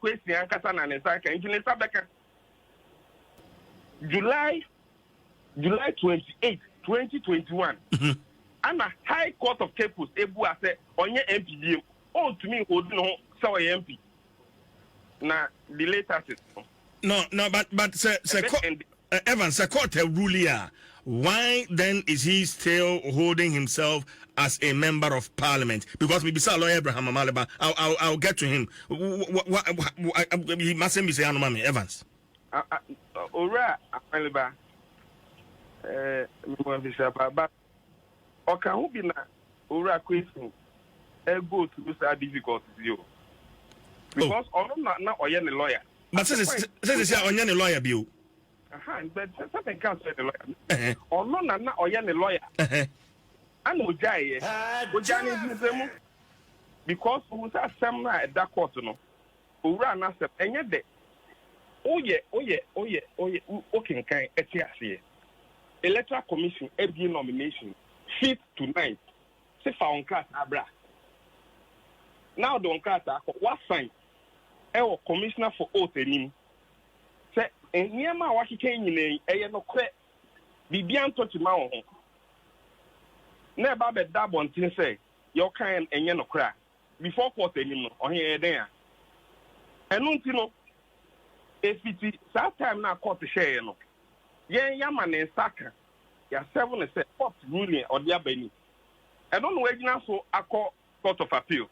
Quayson and Assin and Ay3ka into Sabeka. July 28, 2021. And a High Court of Capus, Ebu said, on your MPD, oh, to me, who don't know, so MP. Now, the latest is. No, but Sir Evans, Sir Court ruler. Why then is he still holding himself as a member of parliament? Because maybe Sir Lawyer Abraham Amaleba, I'll get to him. He mustn't be saying Anomami Evans. Ora Amaleba, but okay, who be na Ora Quayson go to this difficult you because not or any lawyer. But says onyane lawyer bill. But something can't say the lawyer. Or no, or any lawyer. And Ojai, Ojani, because we are some at that court, no. Ura Nasa, and yet they. Oh, yeah, okay, kind of Electoral Commission, every nomination, 5th to 9th, say found class Abra. Now, don't class, what sign? Our commissioner for oath in him. Say, and near my wacky cane in a no credit. Be beyond touch my own. Never bet that one thing say, your kind and no cry. Before quarter him on here there. And don't you know, if it's that time now court to share, no. Yaman and Saka, ya 7 and 4th ruling or the Abeni. I don't know where you now so I call Court of Appeal.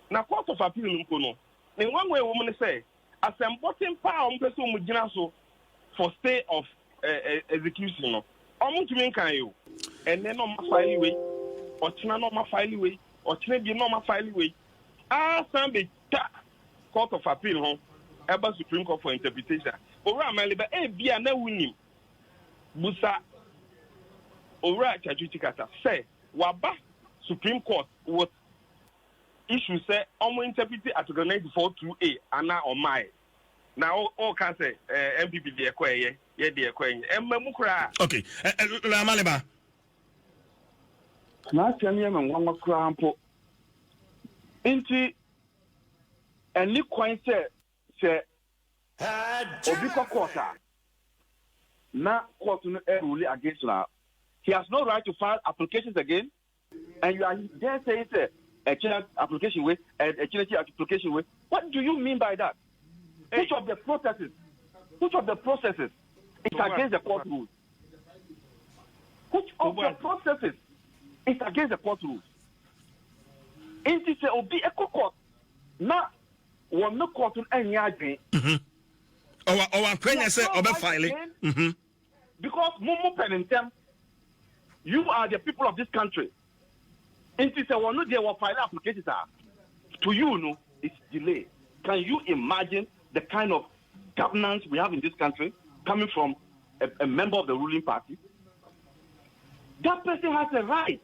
Now, Court of Appeal, no. In one way, woman say, as an important power on person with so for stay of execution. I'm to make you, and then on my file way, or China on my file way, or China on my file way. Some be Court of Appeal home, ever Supreme Court for interpretation. Ora Maliba, be a no winning. Busa Ora Ay3ka say, Waba Supreme Court what issue say interpret Article 94(2)(a) and now on my now all can say MPP de acquire ye de acquire Mukra. Okay, La Maleba. Now tell me and one more crampo into a new coin say Obika quarter. Now court ruling against now. He has no right to file applications again, and you are there saying a child application way and a child application way. What do you mean by that? Which of the processes is against the court rules? Which of the processes is against the court rules? It is a court. Now, one no court on any argument. Our premier say over filing. Because Mumu Penentem, you are the people of this country. It is a one no there were file applications are. To you, no, it's delayed. Can you imagine the kind of governance we have in this country coming from a member of the ruling party? That person has a right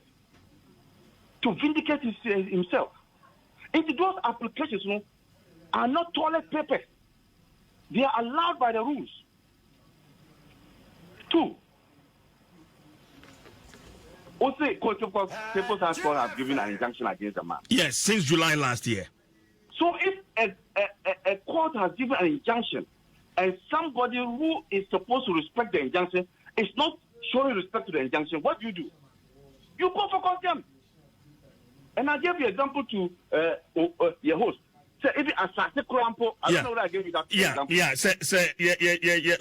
to vindicate himself. If those applications are not toilet papers, they are allowed by the rules. 2. Also, people have given an injunction against the man. Yes, since July last year. So if a court has given an injunction and somebody who is supposed to respect the injunction is not showing respect to the injunction, what do? You go for contempt. And I gave you an example to your host. So if it's a crampo, I don't know what I gave you that example. Yeah.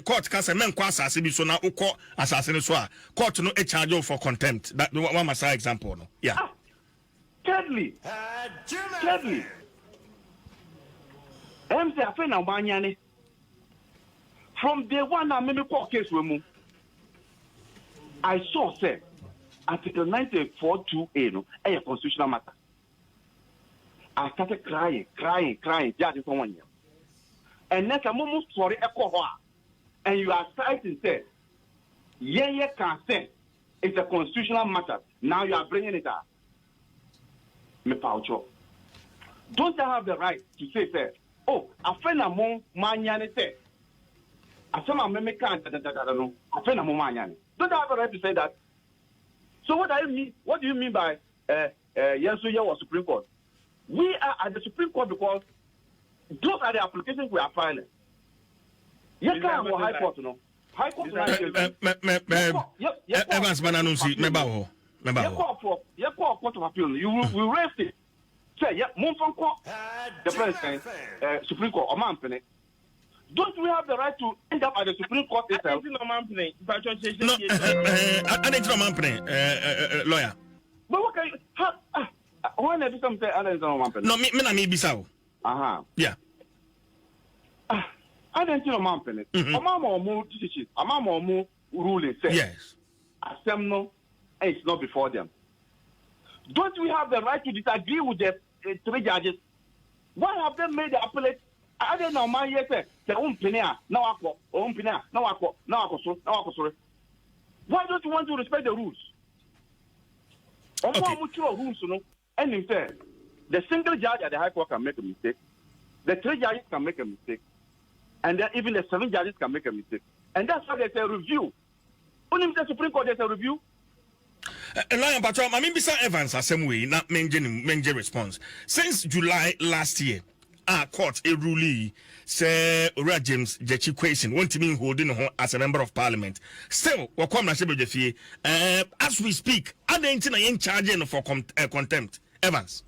Court can say men assassin so now court assassin so court no a charge for contempt. That one must example no. Yeah. Thirdly. MC afen na wanyane. From day one I made court case with me. I saw say Article 94(2)(a) no a constitutional matter. I started crying. Just for 1 year. And then I'm almost sorry, and you are citing say, yeah, can say it's a constitutional matter. Now you are bringing it up. Me paucho. Don't I have the right to say, oh, I feel a more manyane say. I saw my meme can't. I feel a more manyane. Don't I have the right to say that? So what do you mean by Yesuya or Supreme Court? We are at the Supreme Court because Those are the applications we are filing. You can't go High Court, no. High Court, Evans Bananunsi, Mebaho. You call Court of Appeal, you will raise it. Say, yeah, move from court, the President, Supreme Court, or Mampene. Don't we have the right to end up at the Supreme Court itself? No, I didn't know Mampene, lawyer. But what can you, when I do something, I don't know Mampene. No, me Bisao. Yeah. I don't know Mampene. A mama or more teachers, a mama or more ruling says, yes. Assembly, and it's not before them. Don't we have the right to disagree with the three judges? Why have they made the appellate? I don't know, my yes, the Umpenia, now I call, Umpenia, now I call, Why don't you want to respect the rules? Okay. Rules, you know, and in fact, the single judge at the High Court can make a mistake, the three judges can make a mistake, and then even the 7 judges can make a mistake. And that's why there's a review. Only the Supreme Court, there's a review. Lion Patrol, I mean, besides Evans, the same way, not Menje response. Since July last year, our court, a ruling, say, James Jechi Quayson, want to mean holding her as a member of parliament. Still, what come as we speak, are they in charge for contempt? Evans.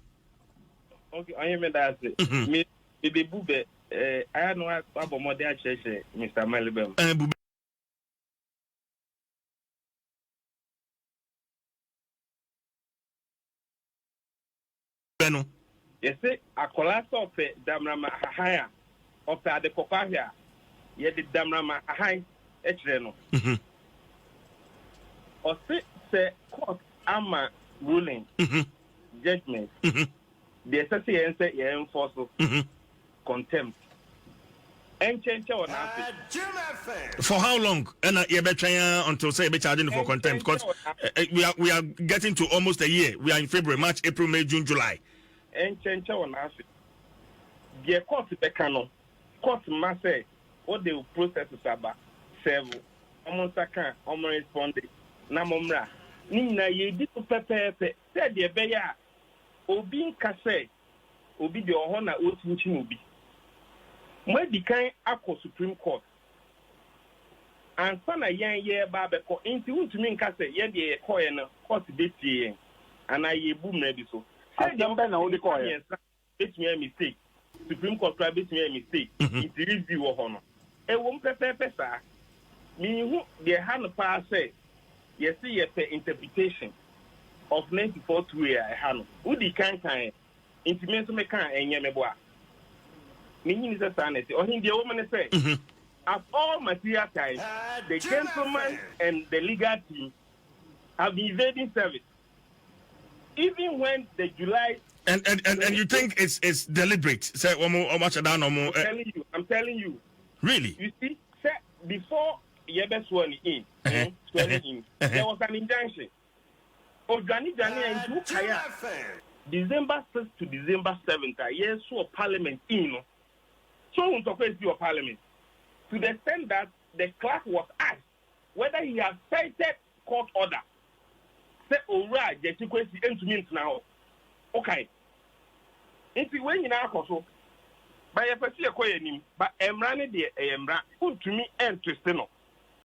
Okay, I am that. Me, the bube, I know about more than Mr. Melibem. Beno. Yes, a collapse of Damrama higher of the Copahia, yet the Damrama high Echreno. Or say, court ama ruling judgment. The SSC say, yeah, enforce contempt. And change our for how long? And you better until say be charging for contempt because we are getting to almost a year. We are in February, March, April, May, June, July. And change our nafi. The court bekano. Court must say what they will process about several. Amonsaka, Omo responded. Namomra. Nina ye di pepe said the beya. Obi nkase. Obi the ohona otinchi obi. When the kind of Supreme Court and son a young year babeko into to me case yen the coin court this year and I ye boom maybe so. Say the number now the coin it's me a mistake. Supreme Court try me a mistake. It's review of honor. A won't pesa me who the hand pass say yes see a interpretation of 94 2 year I hand. Who the kind intimate me can and yameboa. Meaning is a sanity. Or in the woman say, at all material times, the gentleman and the legal team have been evading service. Even when the July and you think it's deliberate? Say one more, much down or more. I'm telling you. Really? You see, before Yebe sworn in, there was an injunction. Ojani and Kaya, December 6th to December 7th, yes, so Parliament in. So we talk about your parliament to the extent that the clerk was asked whether he has cited court order. Say, alright, the sequence into me now. Okay. If you went in our by a person, but Emrani, the Emra, put to me and to Steno.